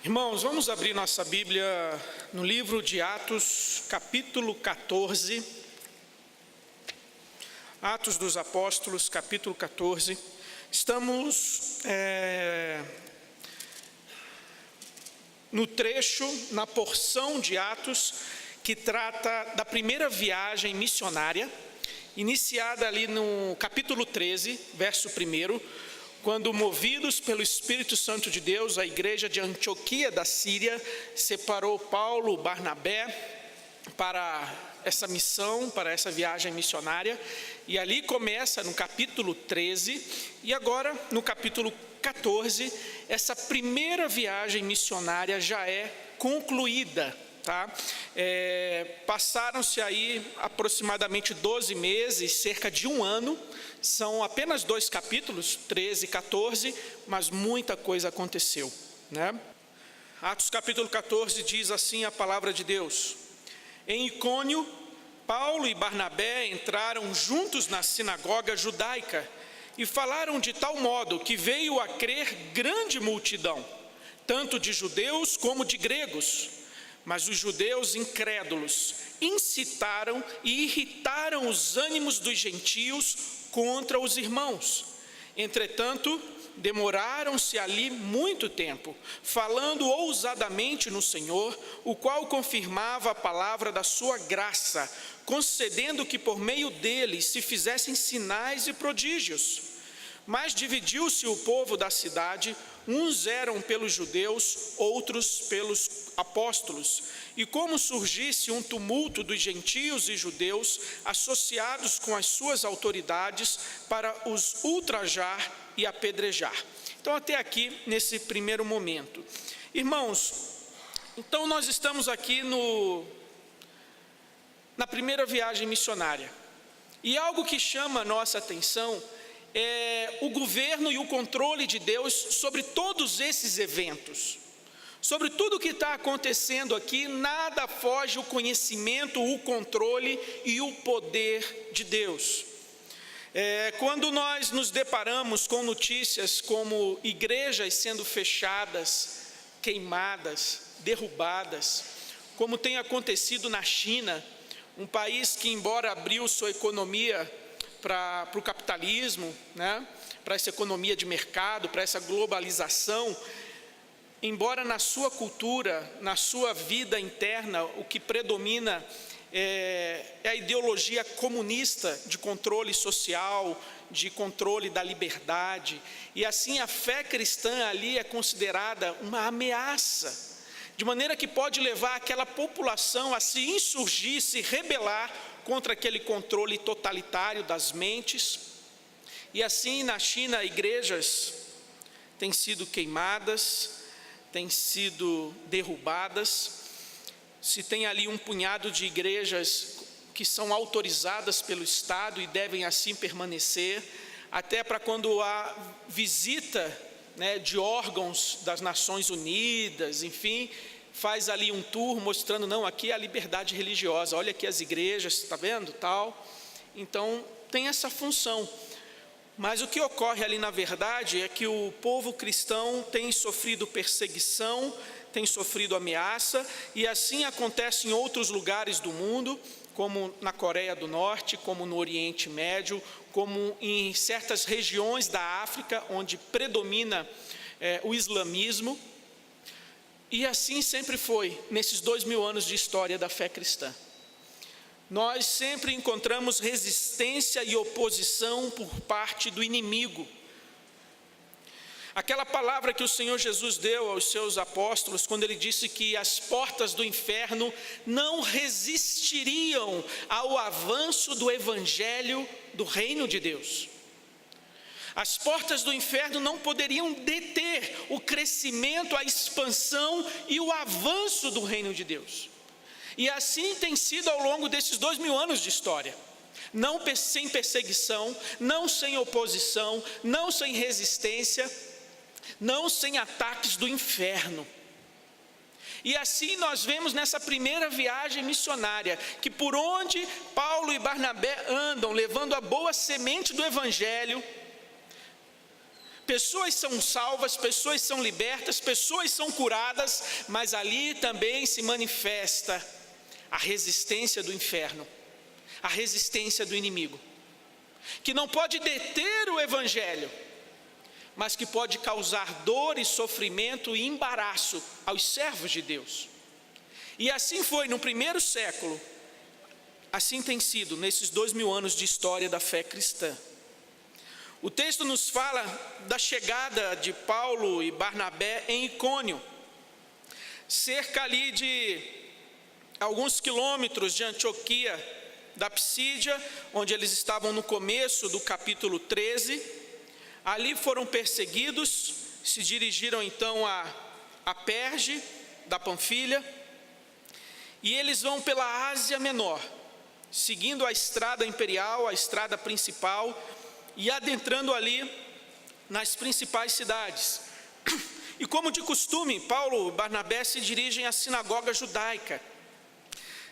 Irmãos, vamos abrir nossa Bíblia no livro de Atos, capítulo 14. Atos dos Apóstolos, capítulo 14. Estamos no trecho, na porção de Atos, que trata da primeira viagem missionária, iniciada ali no capítulo 13, verso 1, quando, movidos pelo Espírito Santo de Deus, a igreja de Antioquia da Síria separou Paulo, Barnabé, para essa missão, para essa viagem missionária. E ali começa no capítulo 13, e agora no capítulo 14, essa primeira viagem missionária já é concluída. Passaram-se aí aproximadamente 12 meses, cerca de um ano. São apenas 2 capítulos, 13 e 14, mas muita coisa aconteceu, né? Atos capítulo 14 diz assim a palavra de Deus: em Icônio, Paulo e Barnabé entraram juntos na sinagoga judaica e falaram de tal modo que veio a crer grande multidão, tanto de judeus como de gregos. Mas os judeus incrédulos incitaram e irritaram os ânimos dos gentios contra os irmãos. Entretanto, demoraram-se ali muito tempo, falando ousadamente no Senhor, o qual confirmava a palavra da sua graça, concedendo que por meio deles se fizessem sinais e prodígios. Mas dividiu-se o povo da cidade, uns eram pelos judeus, outros pelos apóstolos. E como surgisse um tumulto dos gentios e judeus, associados com as suas autoridades, para os ultrajar e apedrejar. Então, até aqui, nesse primeiro momento. Irmãos, então nós estamos aqui na primeira viagem missionária. E algo que chama a nossa atenção é o governo e o controle de Deus sobre todos esses eventos. Sobre tudo o que está acontecendo aqui, nada foge o conhecimento, o controle e o poder de Deus. Quando nós nos deparamos com notícias como igrejas sendo fechadas, queimadas, derrubadas, como tem acontecido na China, um país que, embora abriu sua economia para o capitalismo, né, para essa economia de mercado, para essa globalização, embora na sua cultura, na sua vida interna, o que predomina é a ideologia comunista de controle social, de controle da liberdade, e assim a fé cristã ali é considerada uma ameaça, de maneira que pode levar aquela população a se insurgir, se rebelar contra aquele controle totalitário das mentes. E assim na China, igrejas têm sido queimadas, têm sido derrubadas. Se tem ali um punhado de igrejas que são autorizadas pelo Estado e devem assim permanecer, até para quando há visita, né, de órgãos das Nações Unidas, enfim, faz ali um tour mostrando, não, aqui é a liberdade religiosa, olha aqui as igrejas, está vendo, tal. Então tem essa função. Mas o que ocorre ali na verdade é que o povo cristão tem sofrido perseguição, tem sofrido ameaça, e assim acontece em outros lugares do mundo, como na Coreia do Norte, como no Oriente Médio, como em certas regiões da África, onde predomina o islamismo. E assim sempre foi, nesses 2000 anos de história da fé cristã. Nós sempre encontramos resistência e oposição por parte do inimigo. Aquela palavra que o Senhor Jesus deu aos seus apóstolos, quando ele disse que as portas do inferno não resistiriam ao avanço do evangelho do reino de Deus. As portas do inferno não poderiam deter o crescimento, a expansão e o avanço do reino de Deus. E assim tem sido ao longo desses 2000 anos de história. Não sem perseguição, não sem oposição, não sem resistência, não sem ataques do inferno. E assim nós vemos nessa primeira viagem missionária, que por onde Paulo e Barnabé andam, levando a boa semente do evangelho, Pessoas são salvas, pessoas são libertas, pessoas são curadas, mas ali também se manifesta a resistência do inferno, a resistência do inimigo, que não pode deter o evangelho, mas que pode causar dor e sofrimento e embaraço aos servos de Deus. E assim foi no primeiro século, assim tem sido nesses 2000 anos de história da fé cristã. O texto nos fala da chegada de Paulo e Barnabé em Icônio, cerca ali de alguns quilômetros de Antioquia da Psídia, onde eles estavam no começo do capítulo 13. Ali foram perseguidos, se dirigiram então a Perge, da Panfilha, e eles vão pela Ásia Menor, seguindo a estrada imperial, a estrada principal, e adentrando ali nas principais cidades. E como de costume, Paulo e Barnabé se dirigem à sinagoga judaica.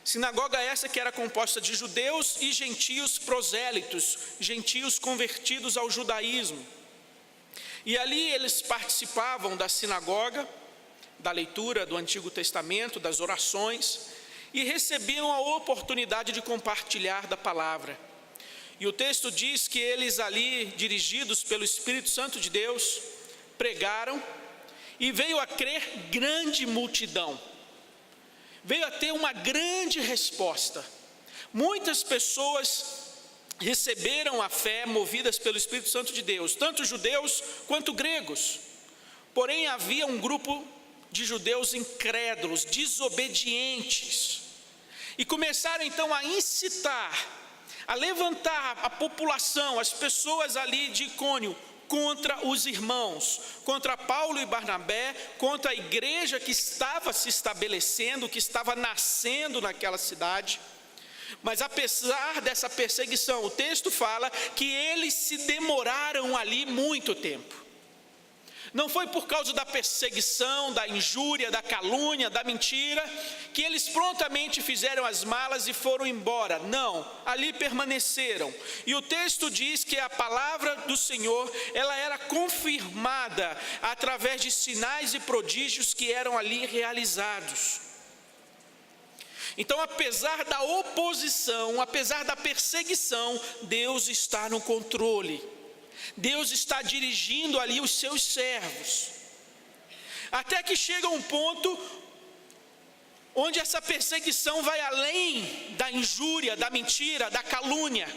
Sinagoga essa que era composta de judeus e gentios prosélitos, gentios convertidos ao judaísmo. E ali eles participavam da sinagoga, da leitura do Antigo Testamento, das orações, e recebiam a oportunidade de compartilhar da palavra. E o texto diz que eles ali, dirigidos pelo Espírito Santo de Deus, pregaram, e veio a crer grande multidão. Veio a ter uma grande resposta. Muitas pessoas receberam a fé movidas pelo Espírito Santo de Deus, tanto judeus quanto gregos. Porém, havia um grupo de judeus incrédulos, desobedientes, e começaram então a incitar, a levantar a população, as pessoas ali de Icônio, contra os irmãos, contra Paulo e Barnabé, contra a igreja que estava se estabelecendo, que estava nascendo naquela cidade. Mas apesar dessa perseguição, o texto fala que eles se demoraram ali muito tempo. Não foi por causa da perseguição, da injúria, da calúnia, da mentira, que eles prontamente fizeram as malas e foram embora. Não, ali permaneceram. E o texto diz que a palavra do Senhor, ela era confirmada através de sinais e prodígios que eram ali realizados. Então, apesar da oposição, apesar da perseguição, Deus está no controle. Deus está dirigindo ali os seus servos. Até que chega um ponto onde essa perseguição vai além da injúria, da mentira, da calúnia.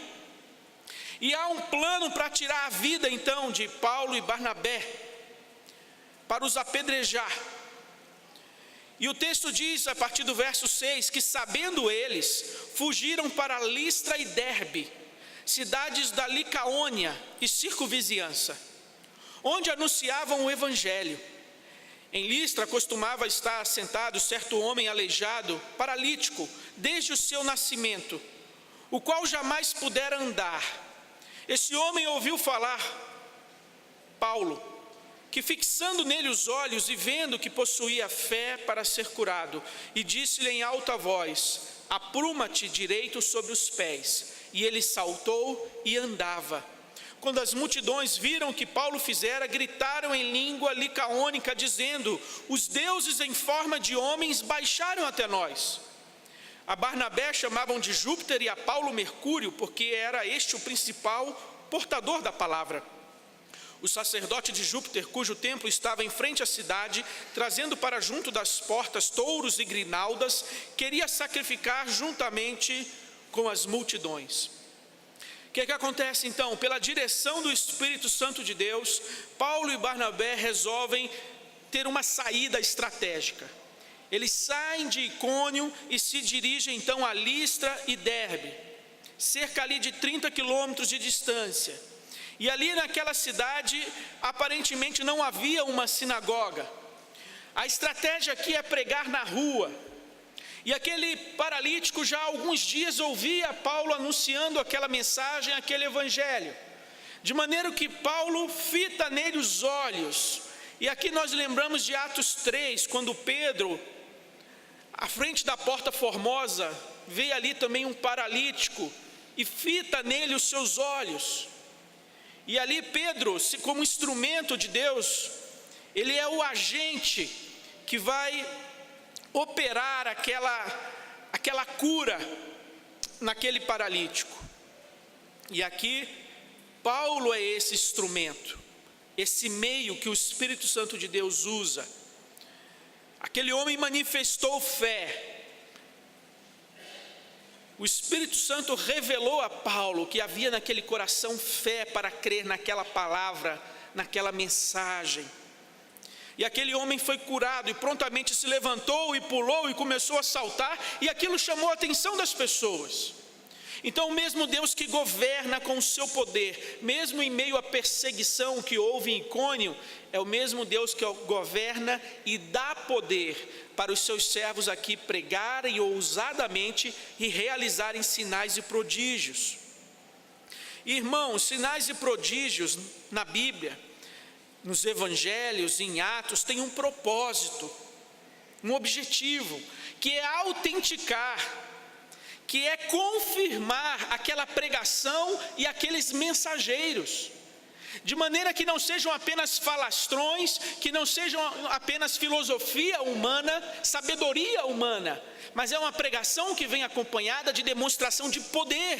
E há um plano para tirar a vida então de Paulo e Barnabé, para os apedrejar. E o texto diz, a partir do verso 6, que sabendo eles, fugiram para Listra e Derbe, cidades da Licaônia e circunvizinhança, onde anunciavam o evangelho. Em Listra costumava estar sentado certo homem aleijado, paralítico, desde o seu nascimento, o qual jamais pudera andar. Esse homem ouviu falar Paulo, que fixando nele os olhos e vendo que possuía fé para ser curado, e disse-lhe em alta voz: apruma-te direito sobre os pés. E ele saltou e andava. Quando as multidões viram o que Paulo fizera, gritaram em língua licaônica, dizendo: os deuses em forma de homens baixaram até nós. A Barnabé chamavam de Júpiter e a Paulo Mercúrio, porque era este o principal portador da palavra. O sacerdote de Júpiter, cujo templo estava em frente à cidade, trazendo para junto das portas touros e grinaldas, queria sacrificar juntamente com as multidões. O que acontece então? Pela direção do Espírito Santo de Deus, Paulo e Barnabé resolvem ter uma saída estratégica. Eles saem de Icônio e se dirigem então a Listra e Derbe, cerca ali de 30 quilômetros de distância. E ali naquela cidade, aparentemente não havia uma sinagoga. A estratégia aqui é pregar na rua. E aquele paralítico já há alguns dias ouvia Paulo anunciando aquela mensagem, aquele evangelho. De maneira que Paulo fita nele os olhos. E aqui nós lembramos de Atos 3, quando Pedro, à frente da porta formosa, vê ali também um paralítico e fita nele os seus olhos. E ali Pedro, como instrumento de Deus, ele é o agente que vai operar aquela cura naquele paralítico. E aqui Paulo é esse instrumento, esse meio que o Espírito Santo de Deus usa. Aquele homem manifestou fé. O Espírito Santo revelou a Paulo que havia naquele coração fé para crer naquela palavra, naquela mensagem. E aquele homem foi curado e prontamente se levantou e pulou e começou a saltar, e aquilo chamou a atenção das pessoas. Então o mesmo Deus que governa com o seu poder, mesmo em meio à perseguição que houve em Icônio, é o mesmo Deus que governa e dá poder para os seus servos aqui pregarem ousadamente e realizarem sinais e prodígios. Irmãos, sinais e prodígios na Bíblia, nos evangelhos, em Atos, tem um propósito, um objetivo, que é autenticar, que é confirmar aquela pregação e aqueles mensageiros, de maneira que não sejam apenas falastrões, que não sejam apenas filosofia humana, sabedoria humana, mas é uma pregação que vem acompanhada de demonstração de poder.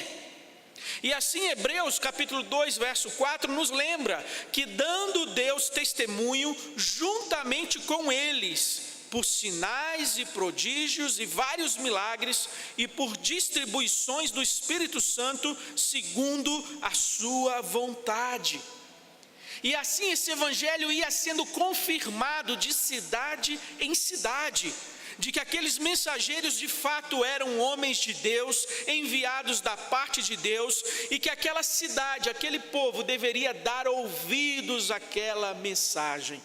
E assim Hebreus capítulo 2 verso 4 nos lembra que dando Deus testemunho juntamente com eles, por sinais e prodígios e vários milagres, e por distribuições do Espírito Santo, segundo a sua vontade. E assim esse evangelho ia sendo confirmado de cidade em cidade, de que aqueles mensageiros de fato eram homens de Deus, enviados da parte de Deus, e que aquela cidade, aquele povo deveria dar ouvidos àquela mensagem.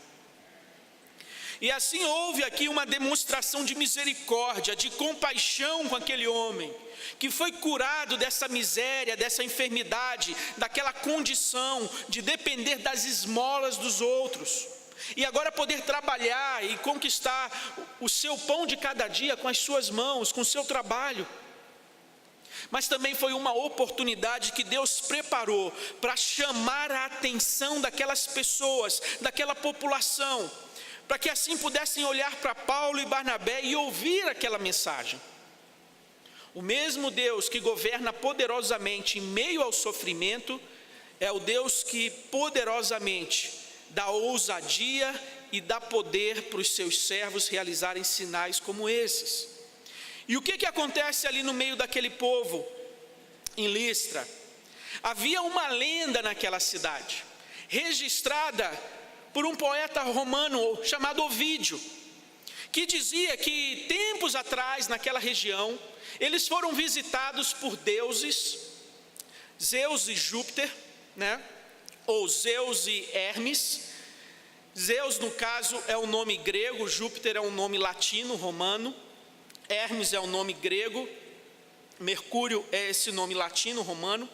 E assim houve aqui uma demonstração de misericórdia, de compaixão com aquele homem, que foi curado dessa miséria, dessa enfermidade, daquela condição de depender das esmolas dos outros, e agora poder trabalhar e conquistar o seu pão de cada dia com as suas mãos, com o seu trabalho. Mas também foi uma oportunidade que Deus preparou para chamar a atenção daquelas pessoas, daquela população, para que assim pudessem olhar para Paulo e Barnabé e ouvir aquela mensagem. O mesmo Deus que governa poderosamente em meio ao sofrimento, é o Deus que poderosamente dá ousadia e dá poder para os seus servos realizarem sinais como esses. E o que acontece ali no meio daquele povo, em Listra? Havia uma lenda naquela cidade, registrada por um poeta romano chamado Ovídio, que dizia que tempos atrás naquela região, eles foram visitados por deuses, Zeus e Júpiter, né? Ou Zeus e Hermes. Zeus no caso é o nome grego, Júpiter é um nome latino, romano, Hermes é o nome grego, Mercúrio é esse nome latino, romano.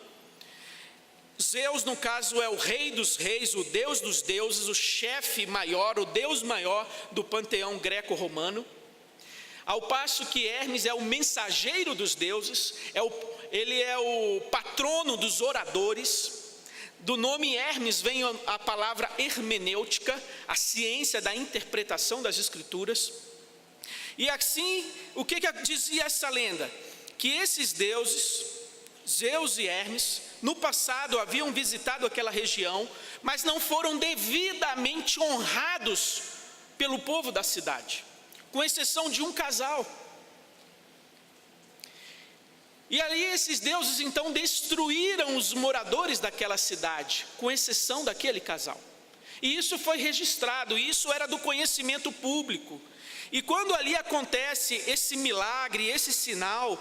Zeus, no caso, é o rei dos reis, o deus dos deuses, o chefe maior, o deus maior do panteão greco-romano. Ao passo que Hermes é o mensageiro dos deuses, ele é o patrono dos oradores. Do nome Hermes vem a palavra hermenêutica, a ciência da interpretação das escrituras. E assim, o que dizia essa lenda? Que esses deuses, Zeus e Hermes, no passado haviam visitado aquela região, mas não foram devidamente honrados pelo povo da cidade, com exceção de um casal. E ali esses deuses então destruíram os moradores daquela cidade, com exceção daquele casal. E isso foi registrado, isso era do conhecimento público. E quando ali acontece esse milagre, esse sinal,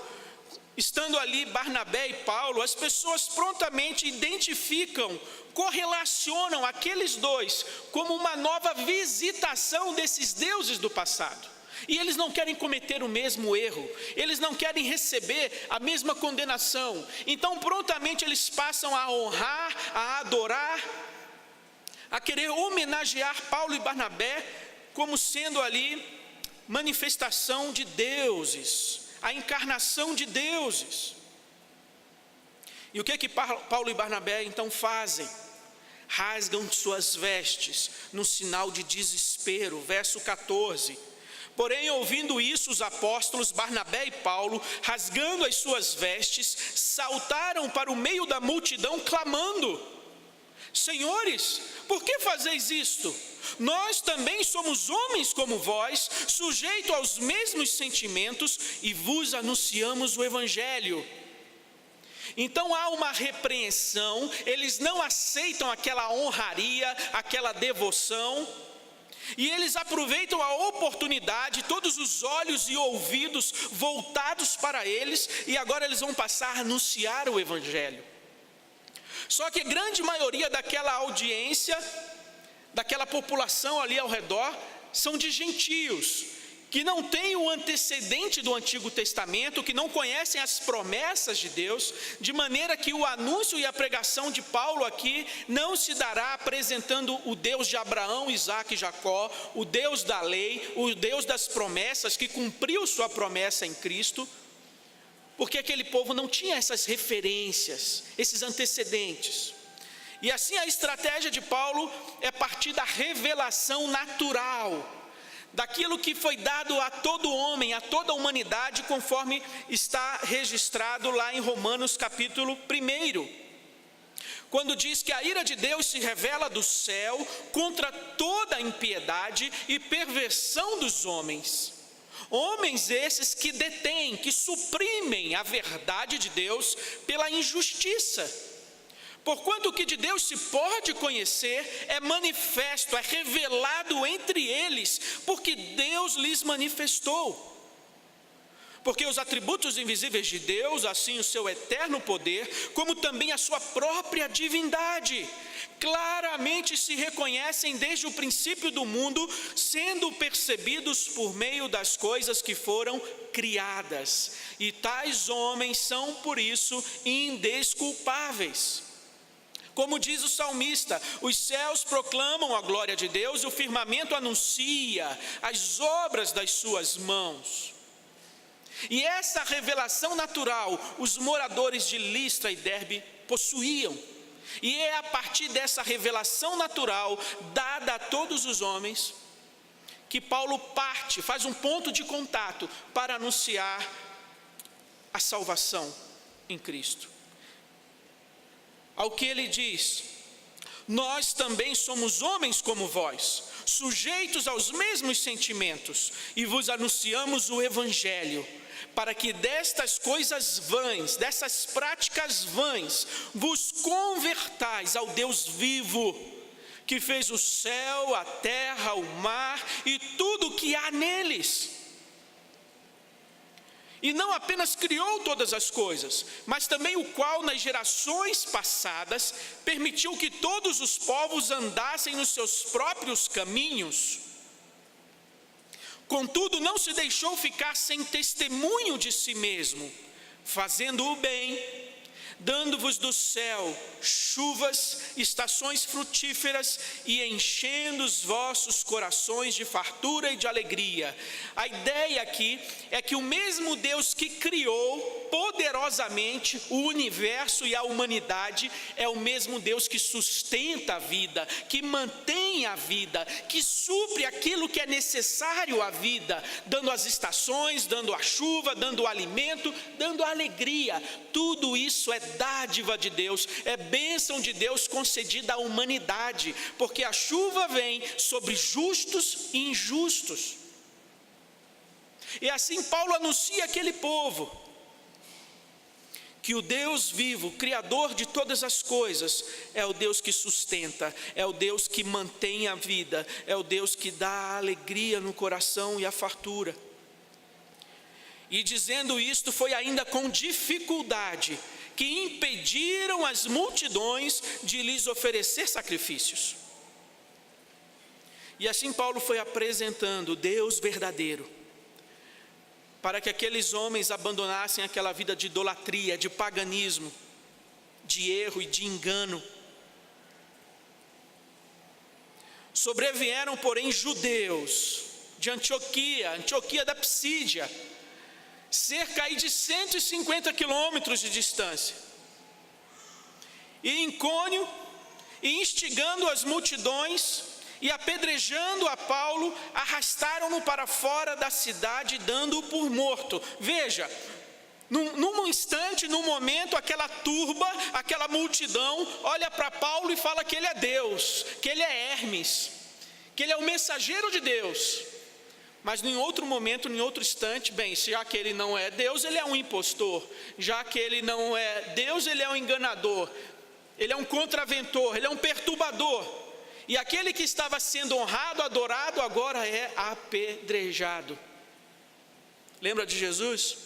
estando ali Barnabé e Paulo, as pessoas prontamente identificam, correlacionam aqueles dois como uma nova visitação desses deuses do passado. E eles não querem cometer o mesmo erro, eles não querem receber a mesma condenação. Então prontamente eles passam a honrar, a adorar, a querer homenagear Paulo e Barnabé como sendo ali manifestação de deuses, a encarnação de deuses. E o que Paulo e Barnabé então fazem? rasgam suas vestes, no sinal de desespero. Verso 14. Porém, ouvindo isso, os apóstolos Barnabé e Paulo, rasgando as suas vestes, saltaram para o meio da multidão, clamando: Senhores, por que fazeis isto? Nós também somos homens como vós, sujeitos aos mesmos sentimentos, e vos anunciamos o Evangelho. Então há uma repreensão, eles não aceitam aquela honraria, aquela devoção, e eles aproveitam a oportunidade, todos os olhos e ouvidos voltados para eles, e agora eles vão passar a anunciar o Evangelho. Só que a grande maioria daquela audiência, daquela população ali ao redor, são de gentios, que não têm o antecedente do Antigo Testamento, que não conhecem as promessas de Deus, de maneira que o anúncio e a pregação de Paulo aqui não se dará apresentando o Deus de Abraão, Isaque e Jacó, o Deus da lei, o Deus das promessas, que cumpriu sua promessa em Cristo, porque aquele povo não tinha essas referências, esses antecedentes. E assim a estratégia de Paulo é partir da revelação natural, daquilo que foi dado a todo homem, a toda a humanidade, conforme está registrado lá em Romanos capítulo 1, quando diz que a ira de Deus se revela do céu contra toda a impiedade e perversão dos homens. Homens esses que detêm, que suprimem a verdade de Deus pela injustiça. Porquanto o que de Deus se pode conhecer é manifesto, é revelado entre eles, porque Deus lhes manifestou. Porque os atributos invisíveis de Deus, assim o seu eterno poder, como também a sua própria divindade, claramente se reconhecem desde o princípio do mundo, sendo percebidos por meio das coisas que foram criadas. E tais homens são, por isso, indesculpáveis. Como diz o salmista, os céus proclamam a glória de Deus e o firmamento anuncia as obras das suas mãos. E essa revelação natural, os moradores de Listra e Derbe possuíam. E é a partir dessa revelação natural, dada a todos os homens, que Paulo parte, faz um ponto de contato para anunciar a salvação em Cristo. Ao que ele diz: nós também somos homens como vós, sujeitos aos mesmos sentimentos, e vos anunciamos o Evangelho, para que destas coisas vãs, dessas práticas vãs, vos convertais ao Deus vivo, que fez o céu, a terra, o mar e tudo o que há neles. E não apenas criou todas as coisas, mas também o qual nas gerações passadas permitiu que todos os povos andassem nos seus próprios caminhos. Contudo, não se deixou ficar sem testemunho de si mesmo, fazendo o bem, dando-vos do céu chuvas, estações frutíferas e enchendo os vossos corações de fartura e de alegria. A ideia aqui é que o mesmo Deus que criou poderosamente o universo e a humanidade é o mesmo Deus que sustenta a vida, que mantém a vida, que supre aquilo que é necessário à vida, dando as estações, dando a chuva, dando o alimento, dando a alegria. Tudo isso é dádiva de Deus, é bênção de Deus concedida à humanidade, porque a chuva vem sobre justos e injustos. E assim Paulo anuncia àquele povo que o Deus vivo, Criador de todas as coisas, é o Deus que sustenta, é o Deus que mantém a vida, é o Deus que dá a alegria no coração e a fartura. E dizendo isto, foi ainda com dificuldade que impediram as multidões de lhes oferecer sacrifícios. E assim Paulo foi apresentando o Deus verdadeiro, para que aqueles homens abandonassem aquela vida de idolatria, de paganismo, de erro e de engano. Sobrevieram, porém, judeus de Antioquia da Psídia, cerca aí de 150 quilômetros de distância, e Icônio e instigando as multidões e apedrejando a Paulo, arrastaram-no para fora da cidade, dando-o por morto. Veja, num instante, num momento, aquela turba, aquela multidão, olha para Paulo e fala que ele é Deus, que ele é Hermes, que ele é o mensageiro de Deus. Mas em outro momento, em outro instante, bem, já que ele não é Deus, ele é um impostor. Já que ele não é Deus, ele é um enganador. Ele é um contraventor, ele é um perturbador. E aquele que estava sendo honrado, adorado, agora é apedrejado. Lembra de Jesus?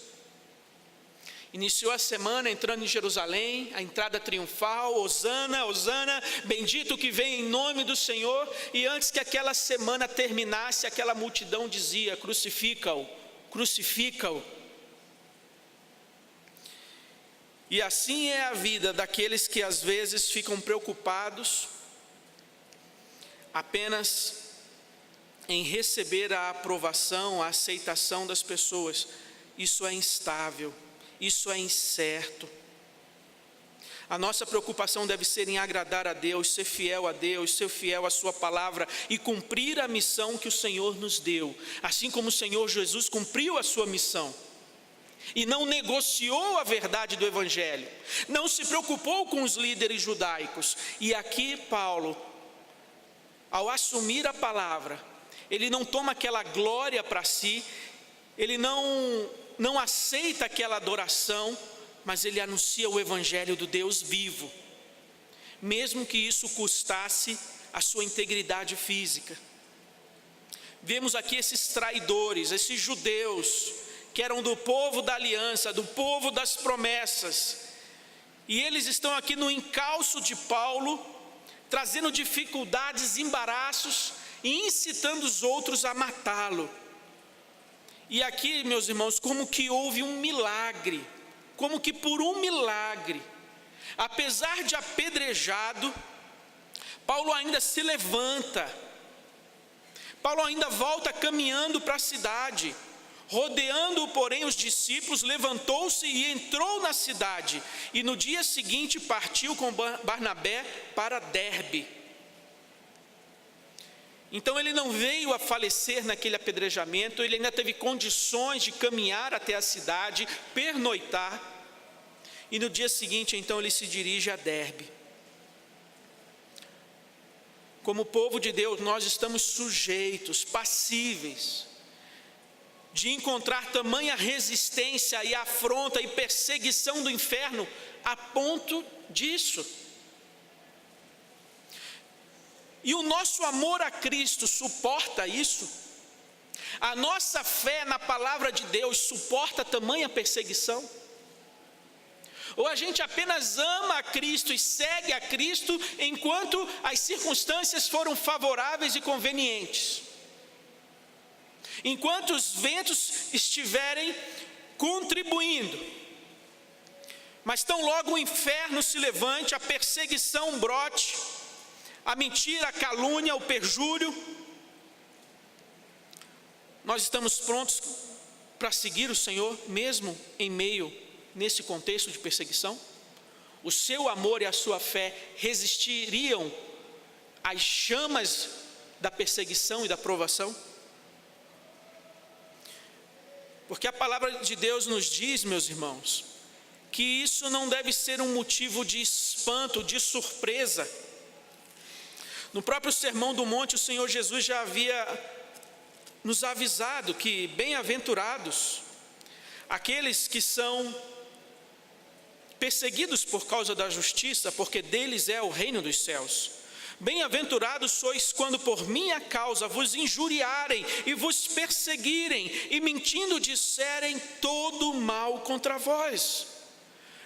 Iniciou a semana entrando em Jerusalém, a entrada triunfal, Hosana, Hosana, bendito que vem em nome do Senhor. E antes que aquela semana terminasse, aquela multidão dizia: crucifica-o, crucifica-o. E assim é a vida daqueles que às vezes ficam preocupados apenas em receber a aprovação, a aceitação das pessoas. Isso é instável, isso é incerto. A nossa preocupação deve ser em agradar a Deus, ser fiel a Deus, ser fiel à sua palavra e cumprir a missão que o Senhor nos deu, assim como o Senhor Jesus cumpriu a sua missão e não negociou a verdade do Evangelho, não se preocupou com os líderes judaicos. E aqui Paulo, ao assumir a palavra, ele não toma aquela glória para si, ele não aceita aquela adoração, mas ele anuncia o Evangelho do Deus vivo, mesmo que isso custasse a sua integridade física. Vemos aqui esses traidores, esses judeus, que eram do povo da aliança, do povo das promessas, e eles estão aqui no encalço de Paulo, trazendo dificuldades, embaraços e incitando os outros a matá-lo. E aqui, meus irmãos, como que houve um milagre, como que por um milagre, apesar de apedrejado, Paulo ainda se levanta, Paulo ainda volta caminhando para a cidade. Rodeando, porém, os discípulos, levantou-se e entrou na cidade, e no dia seguinte partiu com Barnabé para Derbe. Então ele não veio a falecer naquele apedrejamento, ele ainda teve condições de caminhar até a cidade, pernoitar, e no dia seguinte então ele se dirige a Derbe. Como povo de Deus, nós estamos sujeitos, passíveis de encontrar tamanha resistência e afronta e perseguição do inferno a ponto disso. E o nosso amor a Cristo suporta isso? A nossa fé na palavra de Deus suporta tamanha perseguição? Ou a gente apenas ama a Cristo e segue a Cristo enquanto as circunstâncias foram favoráveis e convenientes? Enquanto os ventos estiverem contribuindo, mas tão logo o inferno se levante, a perseguição brote, a mentira, a calúnia, o perjúrio, nós estamos prontos para seguir o Senhor, mesmo em meio nesse contexto de perseguição? O seu amor e a sua fé resistiriam às chamas da perseguição e da provação? Porque a palavra de Deus nos diz, meus irmãos, que isso não deve ser um motivo de espanto, de surpresa. No próprio Sermão do Monte, o Senhor Jesus já havia nos avisado que bem-aventurados aqueles que são perseguidos por causa da justiça, porque deles é o reino dos céus. Bem-aventurados sois quando por minha causa vos injuriarem e vos perseguirem e mentindo disserem todo mal contra vós.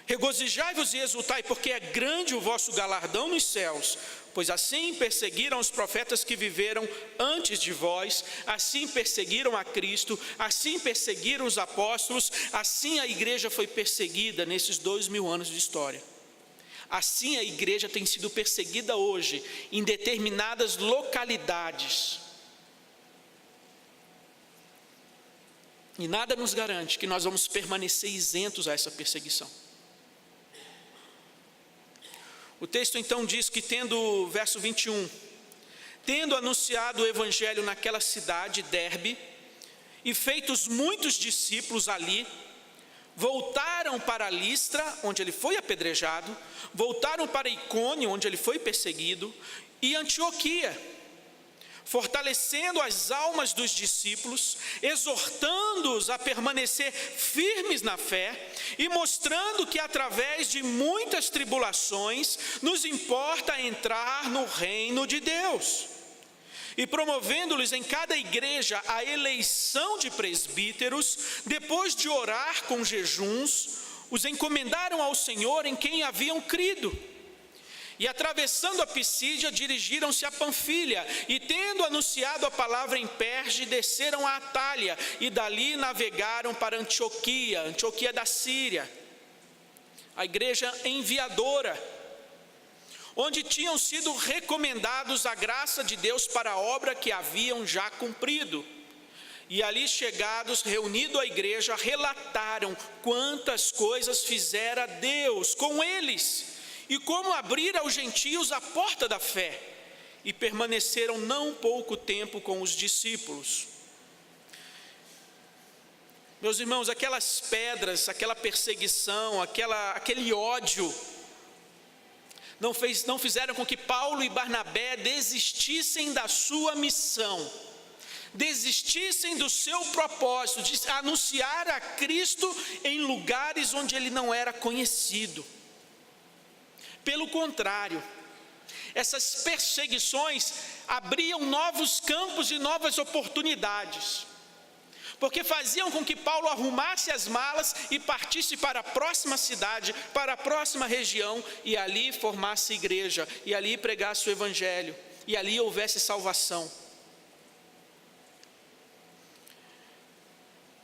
Regozijai-vos e exultai, porque é grande o vosso galardão nos céus, pois assim perseguiram os profetas que viveram antes de vós, assim perseguiram a Cristo, assim perseguiram os apóstolos, assim a igreja foi perseguida nesses 2000 anos de história. Assim a igreja tem sido perseguida hoje em determinadas localidades. E nada nos garante que nós vamos permanecer isentos a essa perseguição. O texto então diz que verso 21, tendo anunciado o evangelho naquela cidade, Derbe, e feitos muitos discípulos ali, voltaram para Listra, onde ele foi apedrejado, voltaram para Icônio, onde ele foi perseguido, e Antioquia, fortalecendo as almas dos discípulos, exortando-os a permanecer firmes na fé e mostrando que através de muitas tribulações nos importa entrar no reino de Deus. E promovendo-lhes em cada igreja a eleição de presbíteros, depois de orar com jejuns, os encomendaram ao Senhor em quem haviam crido. E atravessando a Pisídia, dirigiram-se a Panfilha, e tendo anunciado a palavra em Perge, desceram a Atália, e dali navegaram para Antioquia da Síria, a igreja enviadora, onde tinham sido recomendados a graça de Deus para a obra que haviam já cumprido. E ali chegados, reunido a igreja, relataram quantas coisas fizera Deus com eles, e como abrir aos gentios a porta da fé, e permaneceram não pouco tempo com os discípulos. Meus irmãos, aquelas pedras, aquela perseguição, aquele ódio, não fizeram com que Paulo e Barnabé desistissem da sua missão, desistissem do seu propósito de anunciar a Cristo em lugares onde ele não era conhecido. Pelo contrário, essas perseguições abriam novos campos e novas oportunidades, porque faziam com que Paulo arrumasse as malas e partisse para a próxima cidade, para a próxima região, e ali formasse igreja, e ali pregasse o evangelho, e ali houvesse salvação.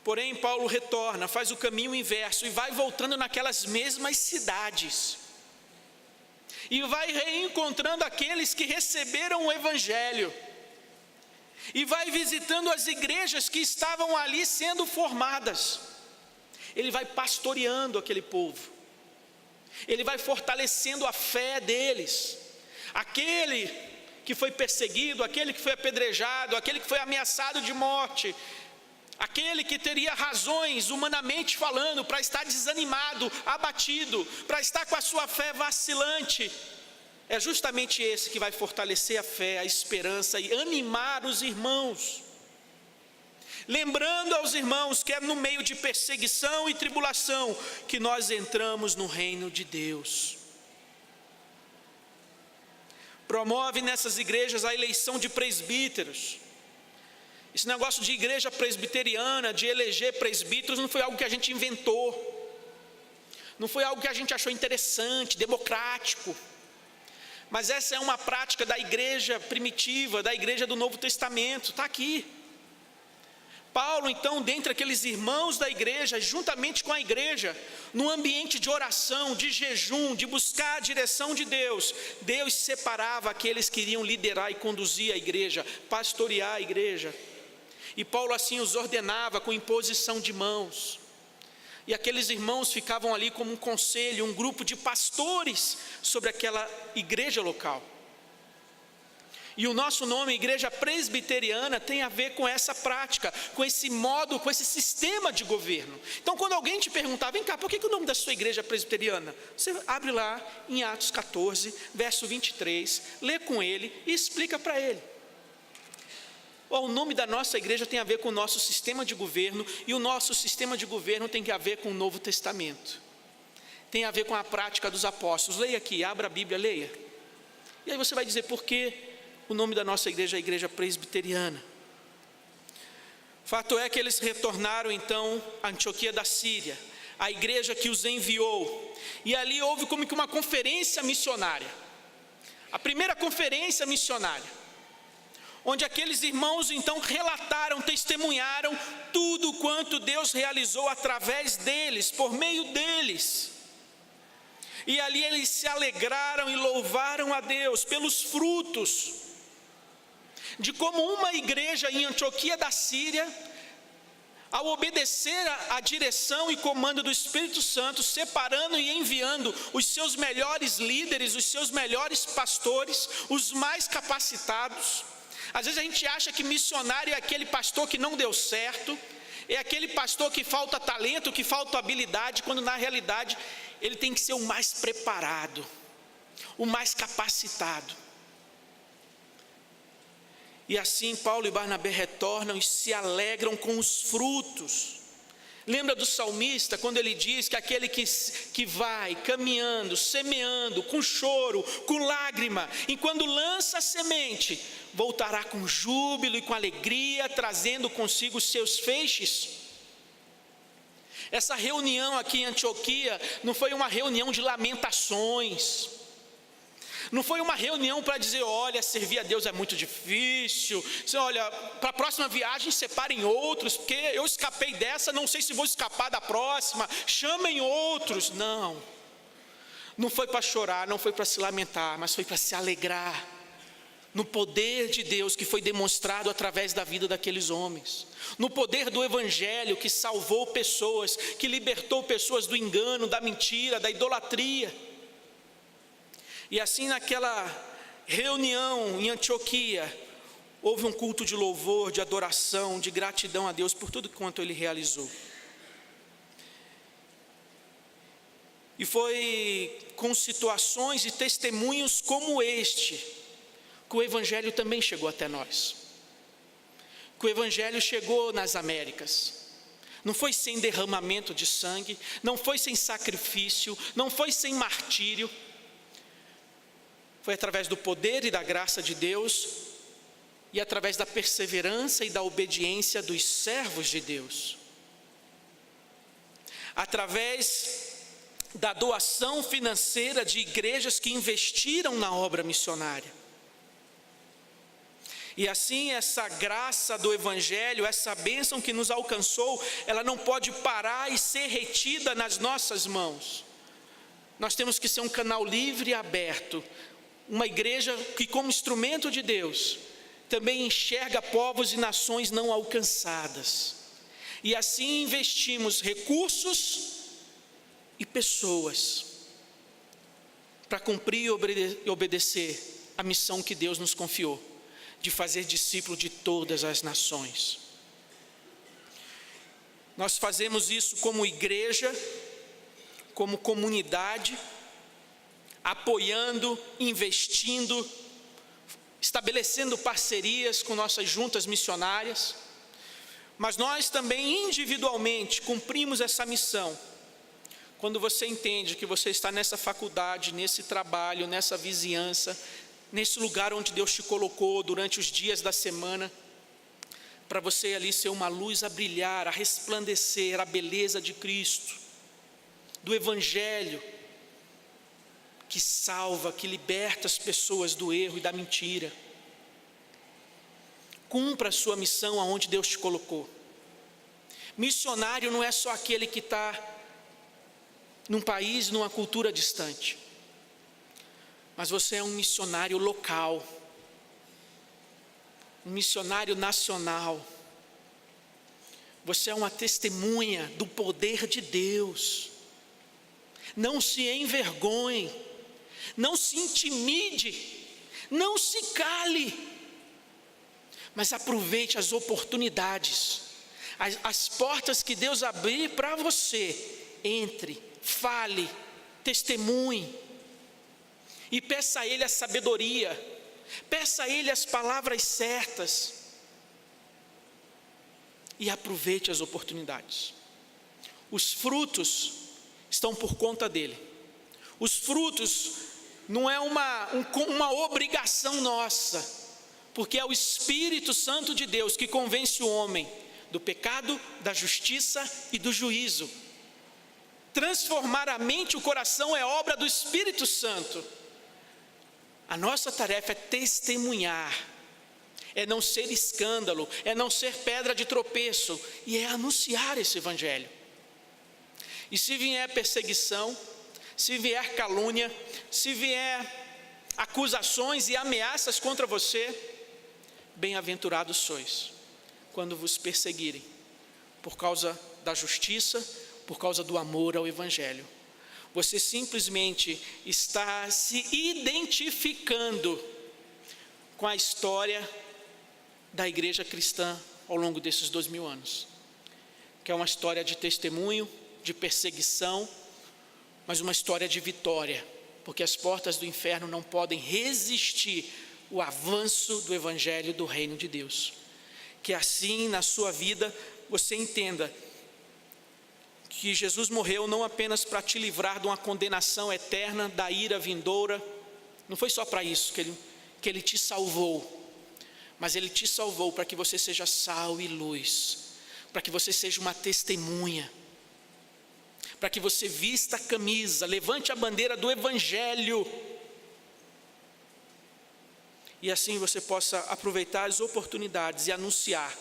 Porém, Paulo retorna, faz o caminho inverso e vai voltando naquelas mesmas cidades, e vai reencontrando aqueles que receberam o evangelho, e vai visitando as igrejas que estavam ali sendo formadas. Ele vai pastoreando aquele povo, ele vai fortalecendo a fé deles. Aquele que foi perseguido, aquele que foi apedrejado, aquele que foi ameaçado de morte, aquele que teria razões, humanamente falando, para estar desanimado, abatido, para estar com a sua fé vacilante, é justamente esse que vai fortalecer a fé, a esperança e animar os irmãos. Lembrando aos irmãos que é no meio de perseguição e tribulação que nós entramos no reino de Deus. Promove nessas igrejas a eleição de presbíteros. Esse negócio de igreja presbiteriana, de eleger presbíteros, não foi algo que a gente inventou, não foi algo que a gente achou interessante, democrático, mas essa é uma prática da igreja primitiva, da igreja do Novo Testamento, está aqui. Paulo, então, dentre aqueles irmãos da igreja, juntamente com a igreja, num ambiente de oração, de jejum, de buscar a direção de Deus, Deus separava aqueles que iriam liderar e conduzir a igreja, pastorear a igreja. E Paulo assim os ordenava com imposição de mãos. E aqueles irmãos ficavam ali como um conselho, um grupo de pastores sobre aquela igreja local. E o nosso nome, Igreja Presbiteriana, tem a ver com essa prática, com esse modo, com esse sistema de governo. Então, quando alguém te perguntar, vem cá, por que o nome da sua igreja é presbiteriana? Você abre lá em Atos 14, verso 23, lê com ele e explica para ele. O nome da nossa igreja tem a ver com o nosso sistema de governo, e o nosso sistema de governo tem a ver com o Novo Testamento, tem a ver com a prática dos apóstolos. Leia aqui, abra a Bíblia, leia, e aí você vai dizer por que o nome da nossa igreja é a Igreja Presbiteriana. Fato é que eles retornaram então a Antioquia da Síria, a igreja que os enviou, e ali houve como que uma conferência missionária, a primeira conferência missionária, onde aqueles irmãos então relataram, testemunharam tudo quanto Deus realizou através deles, por meio deles. E ali eles se alegraram e louvaram a Deus pelos frutos de como uma igreja em Antioquia da Síria ao obedecer à direção e comando do Espírito Santo, separando e enviando os seus melhores líderes, os seus melhores pastores, os mais capacitados. Às vezes a gente acha que missionário é aquele pastor que não deu certo, é aquele pastor que falta talento, que falta habilidade, quando na realidade ele tem que ser o mais preparado, o mais capacitado. E assim Paulo e Barnabé retornam e se alegram com os frutos. Lembra do salmista, quando ele diz que aquele que vai caminhando, semeando, com choro, com lágrima, e quando lança a semente, voltará com júbilo e com alegria, trazendo consigo os seus feixes. Essa reunião aqui em Antioquia não foi uma reunião de lamentações, não foi uma reunião para dizer, olha, servir a Deus é muito difícil, olha, para a próxima viagem separem outros, porque eu escapei dessa, não sei se vou escapar da próxima, chamem outros. Não foi para chorar, não foi para se lamentar, mas foi para se alegrar no poder de Deus que foi demonstrado através da vida daqueles homens, no poder do Evangelho que salvou pessoas, que libertou pessoas do engano, da mentira, da idolatria. E assim naquela reunião em Antioquia, houve um culto de louvor, de adoração, de gratidão a Deus por tudo quanto Ele realizou. E foi com situações e testemunhos como este, que o Evangelho também chegou até nós. Que o Evangelho chegou nas Américas. Não foi sem derramamento de sangue, não foi sem sacrifício, não foi sem martírio. Foi através do poder e da graça de Deus e através da perseverança e da obediência dos servos de Deus. Através da doação financeira de igrejas que investiram na obra missionária. E assim essa graça do Evangelho, essa bênção que nos alcançou, ela não pode parar e ser retida nas nossas mãos. Nós temos que ser um canal livre e aberto, uma igreja que, como instrumento de Deus, também enxerga povos e nações não alcançadas. E assim investimos recursos e pessoas para cumprir e obedecer a missão que Deus nos confiou, de fazer discípulo de todas as nações. Nós fazemos isso como igreja, como comunidade, apoiando, investindo, estabelecendo parcerias com nossas juntas missionárias, mas nós também individualmente cumprimos essa missão. Quando você entende que você está nessa faculdade, nesse trabalho, nessa vizinhança, nesse lugar onde Deus te colocou durante os dias da semana, para você ali ser uma luz a brilhar, a resplandecer a beleza de Cristo, do Evangelho, que salva, que liberta as pessoas do erro e da mentira. Cumpra a sua missão aonde Deus te colocou. Missionário não é só aquele que está num país, numa cultura distante, mas você é um missionário local, um missionário nacional. Você é uma testemunha do poder de Deus. Não se envergonhe, não se intimide, não se cale, mas aproveite as oportunidades, as portas que Deus abrir para você. Entre, fale, testemunhe e peça a Ele a sabedoria, peça a Ele as palavras certas e aproveite as oportunidades. Os frutos estão por conta dEle. Os frutos não é uma obrigação nossa, porque é o Espírito Santo de Deus que convence o homem do pecado, da justiça e do juízo. Transformar a mente e o coração é obra do Espírito Santo. A nossa tarefa é testemunhar, é não ser escândalo, é não ser pedra de tropeço, e é anunciar esse Evangelho. E se vier perseguição, se vier calúnia, se vier acusações e ameaças contra você, bem-aventurados sois, quando vos perseguirem, por causa da justiça, por causa do amor ao Evangelho. Você simplesmente está se identificando com a história da igreja cristã ao longo desses 2000 anos, que é uma história de testemunho, de perseguição, mas uma história de vitória, porque as portas do inferno não podem resistir o avanço do Evangelho do Reino de Deus. Que assim na sua vida você entenda que Jesus morreu não apenas para te livrar de uma condenação eterna, da ira vindoura, não foi só para isso que Ele te salvou, mas Ele te salvou para que você seja sal e luz, para que você seja uma testemunha, para que você vista a camisa, levante a bandeira do Evangelho, e assim você possa aproveitar as oportunidades e anunciar.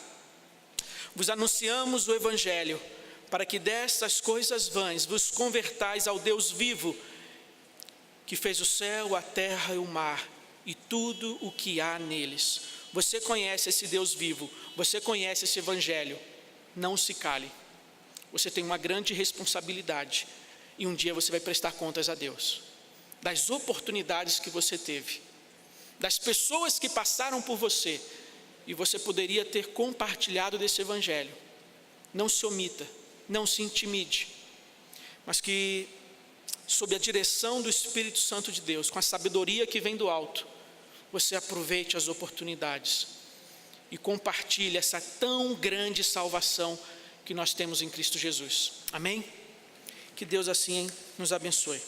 Vos anunciamos o Evangelho, para que destas coisas vãs vos convertais ao Deus vivo, que fez o céu, a terra e o mar, e tudo o que há neles. Você conhece esse Deus vivo, você conhece esse Evangelho, não se cale. Você tem uma grande responsabilidade, e um dia você vai prestar contas a Deus, das oportunidades que você teve, das pessoas que passaram por você, e você poderia ter compartilhado desse Evangelho. Não se omita, não se intimide, mas que sob a direção do Espírito Santo de Deus, com a sabedoria que vem do alto, você aproveite as oportunidades e compartilhe essa tão grande salvação que nós temos em Cristo Jesus. Amém? Que Deus assim nos abençoe.